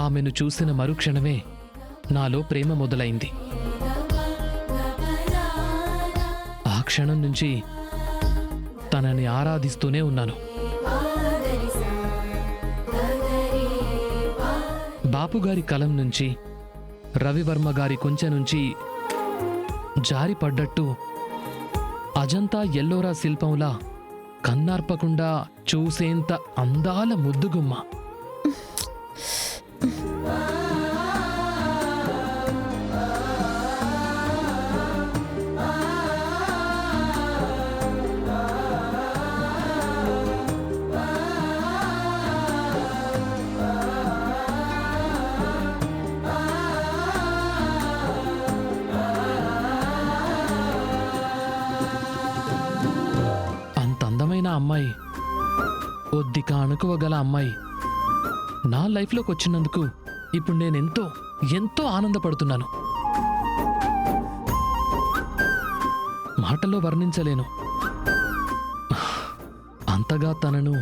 ఆమెను చూసిన మరుక్షణమే నాలో ప్రేమ మొదలైంది. ఆ క్షణం నుంచి తనని ఆరాధిస్తూనే ఉన్నాను. బాపుగారి కలం నుంచి, రవివర్మ గారి కొంచె నుంచి జారిపడ్డట్టు అజంతా ఎల్లోరా శిల్పంలా కన్నార్పకుండా చూసేంత అందాల ముద్దుగుమ్మ. అమ్మాయి, ఒద్దిక అణుకువగల అమ్మాయి నా లైఫ్లోకి వచ్చినందుకు ఇప్పుడు నేనెంతో ఎంతో ఆనందపడుతున్నాను. మాటల్లో వర్ణించలేను. అంతగా తనను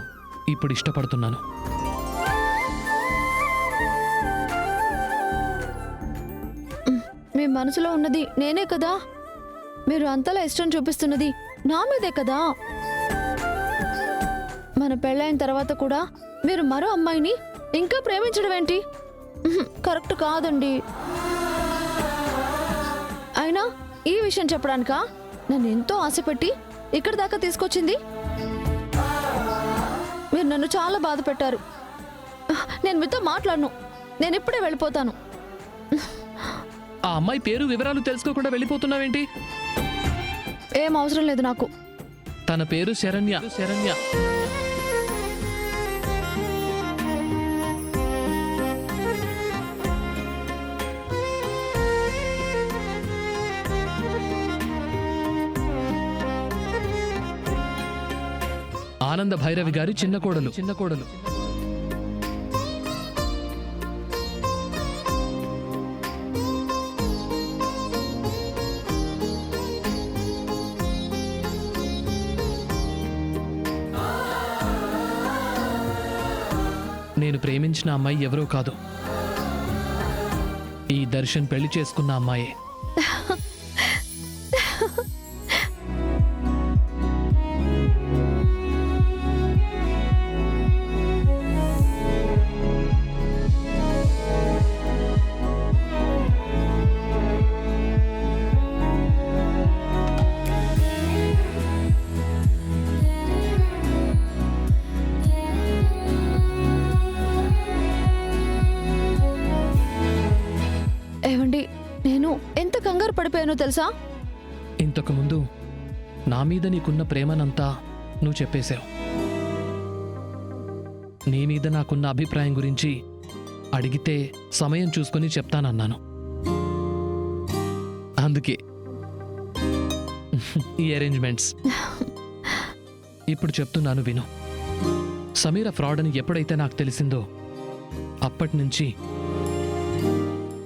ఇప్పుడు ఇష్టపడుతున్నాను. మీ మనసులో ఉన్నది నేనే కదా. మీరు అంతలా ఇష్టం చూపిస్తున్నది నా మీదే కదా. మన పెళ్ళైన తర్వాత కూడా మీరు మరో అమ్మాయిని ఇంకా ప్రేమించడం ఏంటి? కరెక్ట్ కాదండి. అయినా ఈ విషయం చెప్పడానికా నన్ను ఎంతో ఆశపెట్టి ఇక్కడి దాకా తీసుకొచ్చింది? మీరు నన్ను చాలా బాధ పెట్టారు. నేను మీతో మాట్లాడను. నేను ఇప్పుడే వెళ్ళిపోతాను. ఆ అమ్మాయి పేరు వివరాలు తెలుసుకోకుండా వెళ్ళిపోతున్నావేంటి? ఏం అవసరం లేదు నాకు. తన పేరు శరణ్య. శరణ్య ఆనంద భైరవి గారి చిన్న కోడలు. నేను ప్రేమించిన అమ్మాయి ఎవరో కాదు, ఈ దర్శన్ పెళ్లి చేసుకున్న అమ్మాయే. నేను ఎంత కంగారు పడిపోయానో తెలుసా? ఇంతకుముందు నా మీద నీకున్న ప్రేమనంతా నువ్వు చెప్పేశావు. నీ మీద నాకున్న అభిప్రాయం గురించి అడిగితే సమయం చూసుకొని చెప్తానన్నాను. అందుకే ఈ అరేంజ్మెంట్స్. ఇప్పుడు చెప్తున్నాను విను. సమీర ఫ్రాడ్ అని ఎప్పుడైతే నాకు తెలిసిందో అప్పటి నుంచి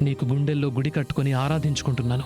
నీకు గుండెల్లో గుడి కట్టుకొని ఆరాధించుకుంటున్నాను.